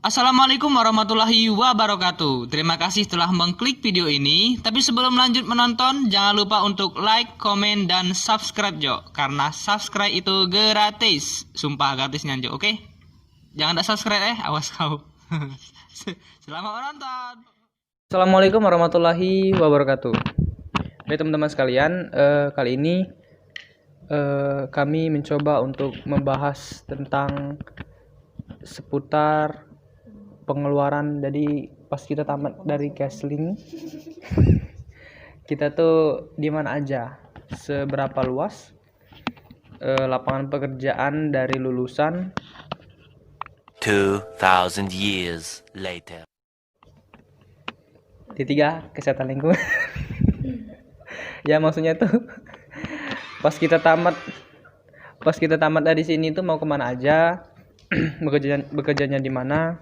Assalamualaikum warahmatullahi wabarakatuh. Terima kasih telah mengklik video ini. Tapi sebelum lanjut menonton, jangan lupa untuk like, komen, dan subscribe Jo. Karena subscribe itu gratis. Sumpah gratisnya Jo, oke? Jangan tak subscribe awas kau. Selamat menonton. Assalamualaikum warahmatullahi wabarakatuh. Oke teman-teman sekalian, kali ini kami mencoba untuk membahas tentang seputar pengeluaran. Jadi pas kita tamat dari Kesling kita tuh di mana aja, seberapa luas lapangan pekerjaan dari lulusan 2000 years later. Tiga kesehatan lingkungan. Ya maksudnya tuh pas kita tamat dari sini tuh mau kemana aja, bekerjanya di mana.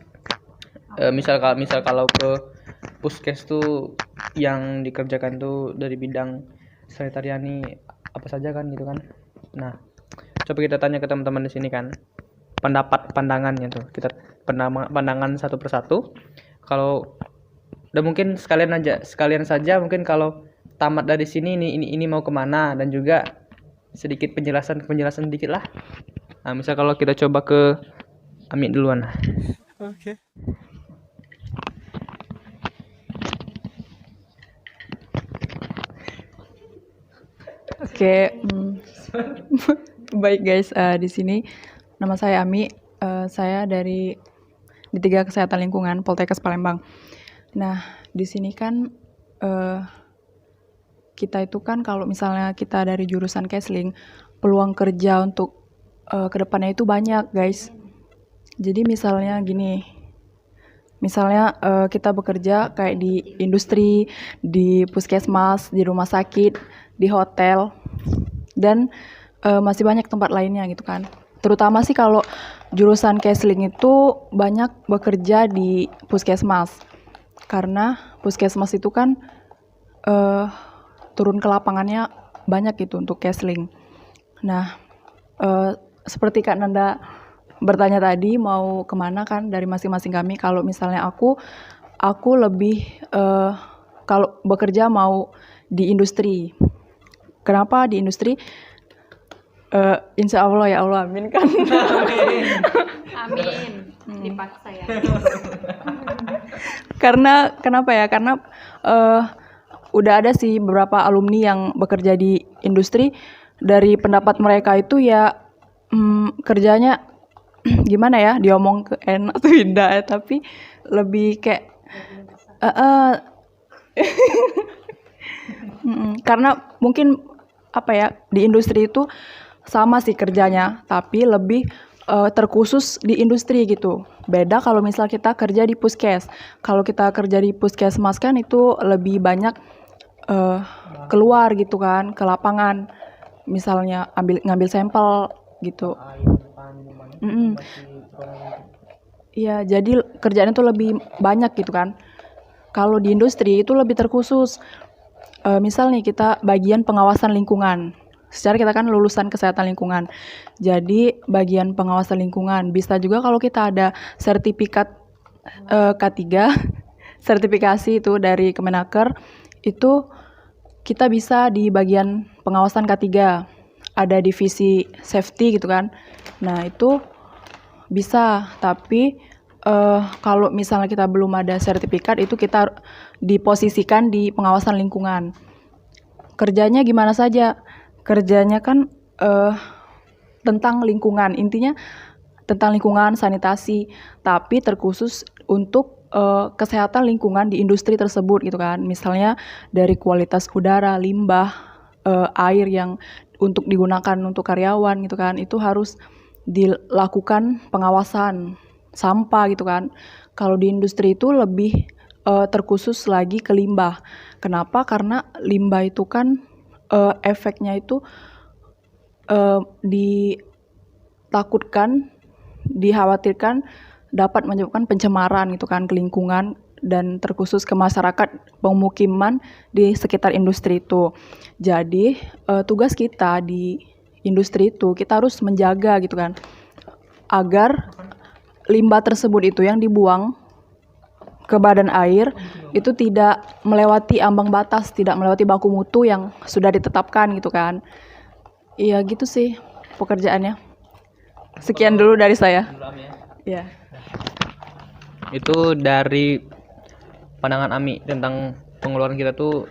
Misal kalau ke puskes tuh yang dikerjakan tuh dari bidang sanitariani apa saja kan gitu kan. Nah, coba kita tanya ke teman-teman di sini kan, pandangannya tuh, kita pandangan satu persatu. Kalau udah mungkin sekalian saja mungkin kalau tamat dari sini ini mau kemana, dan juga sedikit penjelasan sedikit lah. Nah, misal kalau kita coba ke Amit duluan. Oke. Oke, baik guys, di sini nama saya Ami, saya dari D3 Kesehatan Lingkungan Poltekkes Palembang. Nah, di sini kan kita itu kan kalau misalnya kita dari jurusan Kesling, peluang kerja untuk kedepannya itu banyak guys. Jadi misalnya gini, kita bekerja kayak di industri, di puskesmas, di rumah sakit, di hotel, dan masih banyak tempat lainnya gitu kan. Terutama sih kalau jurusan Kesling itu banyak bekerja di puskesmas, karena puskesmas itu kan turun ke lapangannya banyak gitu untuk Kesling. Nah, seperti Kak Nanda bertanya tadi mau kemana kan dari masing-masing kami. Kalau misalnya aku lebih kalau bekerja mau di industri. Kenapa di industri? Insya Allah ya Allah, amin kan. Amin. Dipaksa ya. Karena kenapa ya? Karena udah ada sih beberapa alumni yang bekerja di industri. Dari pendapat mereka itu ya kerjanya gimana ya, diomong ke enak tuh indah ya, tapi lebih kayak karena mungkin apa ya, di industri itu sama sih kerjanya, tapi lebih terkhusus di industri gitu. Beda kalau misal kita kerja di puskes. Kalau kita kerja di puskesmas kan itu lebih banyak keluar gitu kan, ke lapangan, misalnya ngambil sampel gitu. Iya, jadi kerjaan itu lebih banyak gitu kan. Kalau di industri itu lebih terkhusus. Misal nih kita bagian pengawasan lingkungan. Secara kita kan lulusan kesehatan lingkungan. Jadi bagian pengawasan lingkungan. Bisa juga kalau kita ada sertifikat K3, sertifikasi itu dari Kemenaker, itu kita bisa di bagian pengawasan K3. Ada divisi safety gitu kan. Nah, itu bisa, tapi kalau misalnya kita belum ada sertifikat, itu kita diposisikan di pengawasan lingkungan. Kerjanya gimana saja? Kerjanya kan tentang lingkungan, intinya tentang lingkungan, sanitasi, tapi terkhusus untuk kesehatan lingkungan di industri tersebut gitu kan. Misalnya dari kualitas udara, limbah, air yang untuk digunakan untuk karyawan gitu kan, itu harus dilakukan pengawasan. Sampah gitu kan. Kalau di industri itu lebih terkhusus lagi ke limbah. Kenapa? Karena limbah itu kan efeknya itu dikhawatirkan dapat menyebabkan pencemaran gitu kan ke lingkungan, dan terkhusus ke masyarakat pemukiman di sekitar industri itu. Jadi tugas kita di industri itu kita harus menjaga gitu kan, agar limbah tersebut itu yang dibuang ke badan air itu tidak melewati ambang batas, tidak melewati baku mutu yang sudah ditetapkan gitu kan. Iya gitu sih pekerjaannya. Sekian dulu dari saya. Iya. Itu dari pandangan Ami tentang pengeluaran kita tuh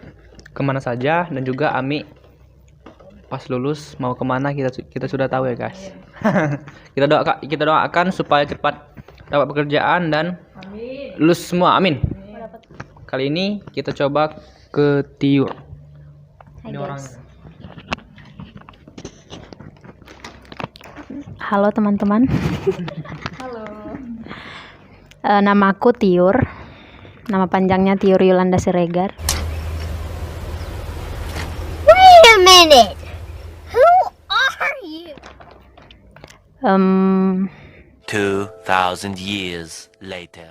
kemana saja, dan juga Ami pas lulus mau kemana kita sudah tahu ya guys. Kita doakan supaya cepat dapat pekerjaan dan lulus semua, amin. Kali ini kita coba ke Tiur. Ini orangnya. Halo teman-teman. Halo. Nama aku Tiur. Nama panjangnya Tiur Yolanda Siregar. Wait a minute. Who are you? 2,000 years later.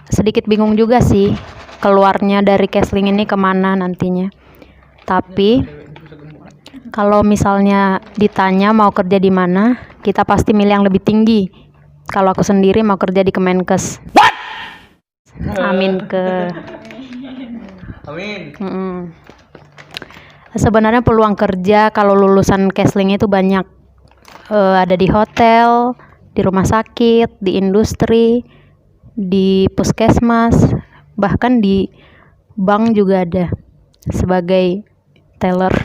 Sedikit bingung juga sih keluarnya dari Kesling ini kemana nantinya. Tapi kalau misalnya ditanya mau kerja di mana, kita pasti milih yang lebih tinggi. Kalau aku sendiri mau kerja di Kemenkes. Amin ke. Amin. Sebenarnya peluang kerja kalau lulusan Kesling itu banyak. Ada di hotel, di rumah sakit, di industri, di puskesmas, bahkan di bank juga ada sebagai teller.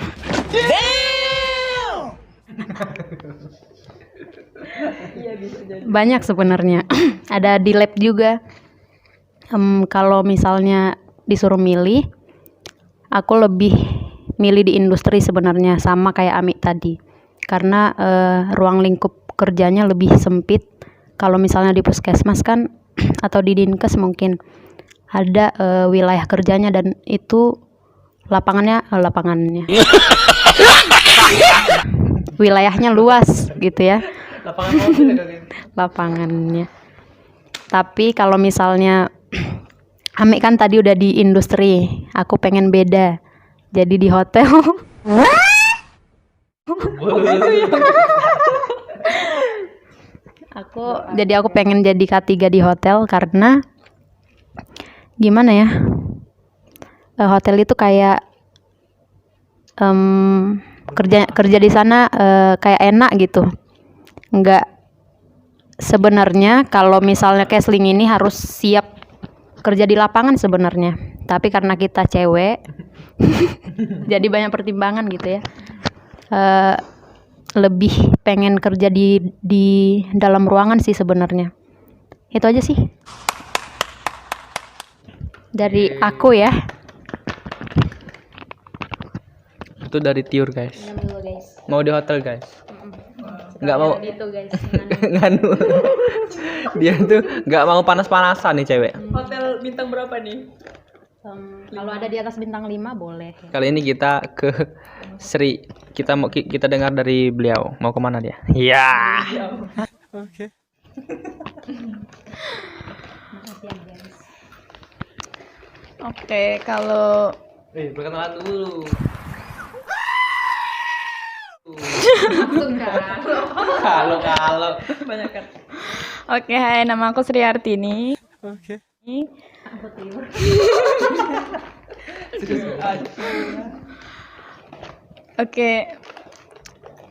Banyak sebenarnya. Ada di lab juga. Kalau misalnya disuruh milih, aku lebih milih di industri sebenarnya, sama kayak Ami tadi, karena ruang lingkup kerjanya lebih sempit. Kalau misalnya di puskesmas kan atau di dinkes mungkin ada wilayah kerjanya, dan itu lapangannya wilayahnya luas gitu ya, lapangannya. Tapi kalau misalnya Ami kan tadi udah di industri, aku pengen beda, jadi di hotel. Aku pengen jadi K3 di hotel, karena gimana ya, hotel itu kayak kerja di sana kayak enak gitu. Enggak, sebenarnya kalau misalnya Kesling ini harus siap kerja di lapangan sebenarnya, tapi karena kita cewek jadi banyak pertimbangan gitu ya. Lebih pengen kerja di dalam ruangan sih sebenarnya. Itu aja sih dari aku ya. Itu dari Tiur guys. Mau di hotel guys. Nggak mau. Nganu. Dia tuh nggak mau panas-panasan nih cewek. Hotel bintang berapa nih? Kalau ada di atas bintang 5 boleh. Kali ini kita ke Sri. Kita dengar dari beliau. Mau kemana dia? Iya. Okay. Oke, kalau Perkenalan dulu. Kalau Banyak kan. Oke, hai, nama aku Sri Artini. Okay. Oke,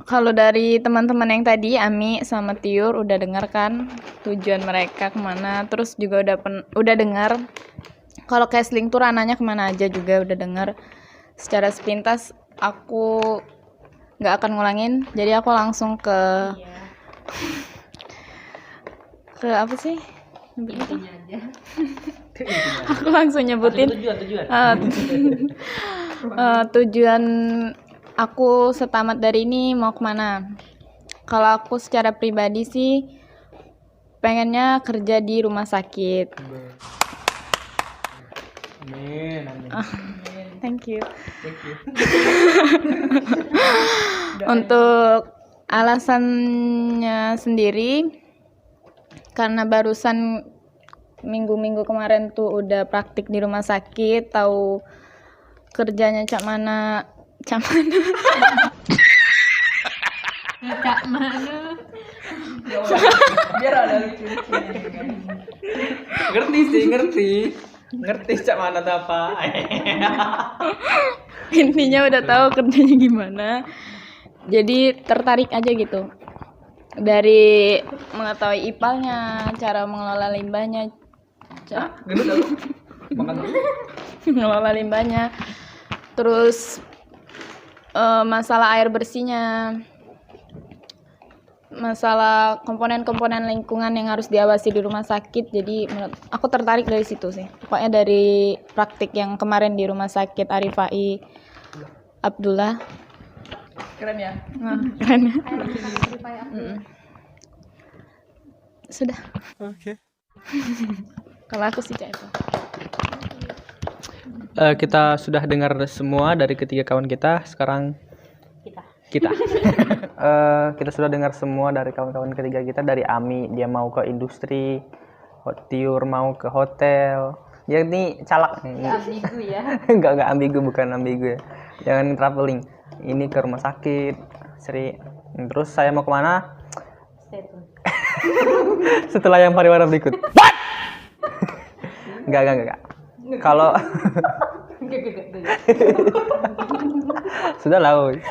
kalau dari teman-teman yang tadi, Ami sama Tiur udah dengar kan tujuan mereka kemana, terus juga udah dengar kalau Kesling tuh ranahnya kemana aja juga udah dengar. Secara sepintas aku nggak akan ngulangin, jadi aku langsung ke apa sih? Aku langsung nyebutin tujuan aku setamat dari ini mau kemana. Kalau aku secara pribadi sih pengennya kerja di rumah sakit. Amin. Thank you. Untuk alasannya sendiri, karena barusan minggu-minggu kemarin tuh udah praktik di rumah sakit, tahu kerjanya cak mana. Biar ada lucu. Ngerti cak mana tuh apa. Intinya udah tahu kerjanya gimana, jadi tertarik aja gitu dari mengetahui ipalnya, cara mengelola limbahnya, Gendut aku. Makan dulu. mengelola limbahnya, terus masalah air bersihnya, masalah komponen-komponen lingkungan yang harus diawasi di rumah sakit. Jadi menurut aku tertarik dari situ sih, pokoknya dari praktik yang kemarin di rumah sakit Arifai Abdullah. Keren ya. Nah, keren ya. Sudah. Okay. Kalau aku sih kayak itu. Kita sudah dengar semua dari ketiga kawan kita. Sekarang kita kita sudah dengar semua dari kawan-kawan ketiga kita. Dari Ami, dia mau ke industri. Tiur mau ke hotel. Dia ini calak nih. Ambigu ya. Enggak ambigu, bukan ambigu ya. Jangan traveling. Ini ke rumah sakit, Sri. Terus saya mau kemana? Stay tune. Setelah yang pariwara berikut. What? Enggak. Kalau sudah lah, woy.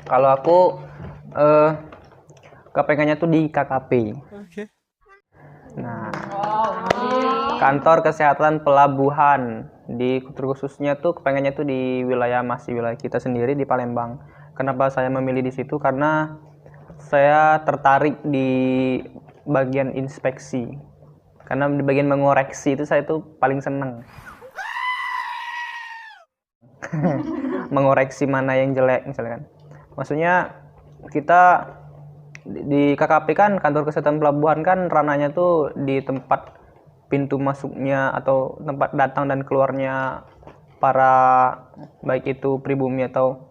Kalau aku kepengennya tuh di KKP. Okay. Nah, kantor kesehatan pelabuhan khususnya tuh kepengennya tuh di wilayah kita sendiri di Palembang. Kenapa saya memilih di situ? Karena saya tertarik di bagian inspeksi. Karena di bagian mengoreksi itu saya tuh paling seneng. Mengoreksi mana yang jelek misalkan. Maksudnya kita di KKP kan, kantor kesehatan pelabuhan kan, rananya tuh di tempat pintu masuknya atau tempat datang dan keluarnya para baik itu pribumi atau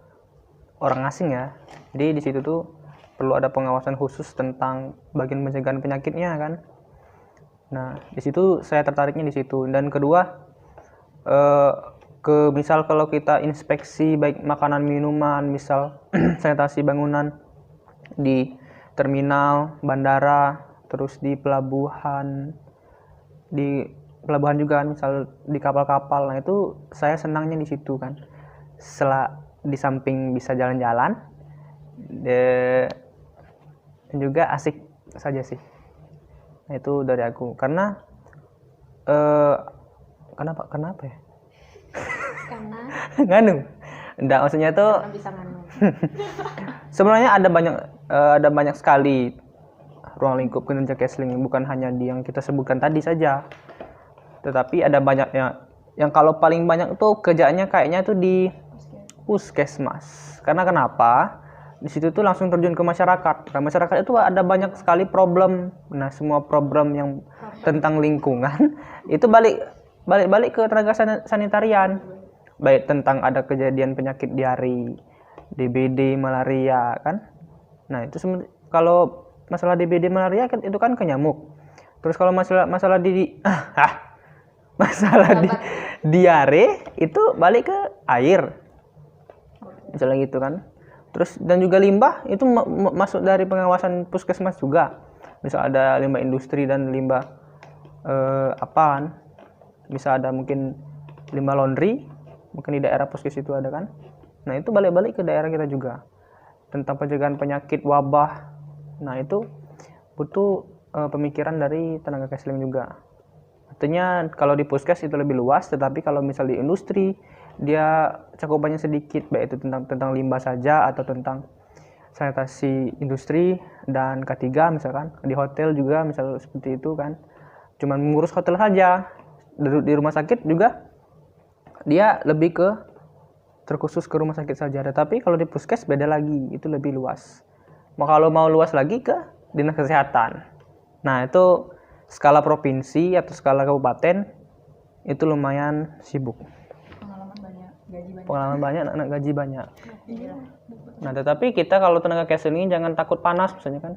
orang asing ya. Jadi di situ tuh perlu ada pengawasan khusus tentang bagian pencegahan penyakitnya kan. Nah, di situ saya tertariknya di situ. Dan kedua, misal kalau kita inspeksi baik makanan minuman, misal sanitasi bangunan di terminal, bandara, terus di pelabuhan juga kan, misal di kapal-kapal. Nah itu saya senangnya di situ kan. Di samping bisa jalan-jalan, dan juga asik saja sih. Nah itu dari aku. Karena kenapa ya? Karena Nganu. Enggak, maksudnya tuh bisa nganu. sebenarnya ada banyak sekali ruang lingkup kinerja Kesling, bukan hanya di yang kita sebutkan tadi saja, tetapi ada banyaknya. Yang kalau paling banyak tuh kerjaannya kayaknya tuh di puskesmas. Karena kenapa? Di situ tuh langsung terjun ke masyarakat. Nah, masyarakat itu ada banyak sekali problem. Nah, semua problem yang tentang lingkungan itu balik ke tenaga sanitarian. Baik tentang ada kejadian penyakit diare, DBD, malaria kan. Nah, itu kalau masalah DBD malaria kan itu kan ke nyamuk. Terus kalau masalah diare itu balik ke air. Misalnya gitu kan. Terus dan juga limbah itu masuk dari pengawasan puskesmas juga. Misal ada limbah industri dan limbah apaan? Bisa ada mungkin limbah laundry, mungkin di daerah puskes itu ada kan. Nah, itu balik-balik ke daerah kita juga. Tentang pencegahan penyakit, wabah. Nah, itu butuh pemikiran dari tenaga Kesling juga. Artinya kalau di puskes itu lebih luas, tetapi kalau misal di industri dia cakupannya sedikit, baik itu tentang limbah saja atau tentang sanitasi industri. Dan ketiga misalkan di hotel juga misal seperti itu kan, cuman mengurus hotel saja. Di rumah sakit juga dia lebih terkhusus ke rumah sakit saja. Tetapi kalau di puskes beda lagi, itu lebih luas. Kalau mau luas lagi ke dinas kesehatan. Nah, itu skala provinsi atau skala kabupaten itu lumayan sibuk. Pengalaman banyak, anak gaji banyak. Nah, tetapi kita kalau tenaga Kesling ini jangan takut panas misalnya kan.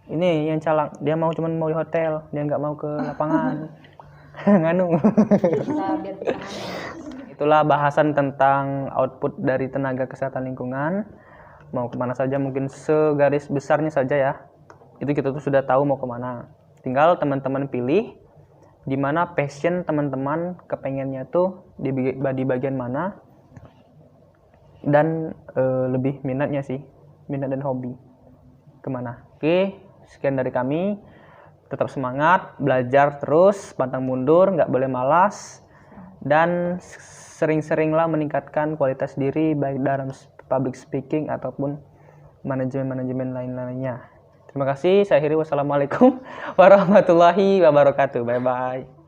Ini yang calak, dia cuman mau di hotel, dia nggak mau ke lapangan. Nganu. itulah bahasan tentang output dari tenaga kesehatan lingkungan. Mau kemana saja, mungkin segaris besarnya saja ya. Itu kita tuh sudah tahu mau kemana. Tinggal teman-teman pilih di mana passion teman-teman kepengennya tuh di bagian mana, dan lebih minatnya sih, minat dan hobi kemana. Oke, sekian dari kami. Tetap semangat, belajar terus, pantang mundur, nggak boleh malas, dan sering-seringlah meningkatkan kualitas diri baik dalam public speaking ataupun manajemen lain-lainnya. Terima kasih, saya akhiri. Wassalamualaikum warahmatullahi wabarakatuh. Bye-bye.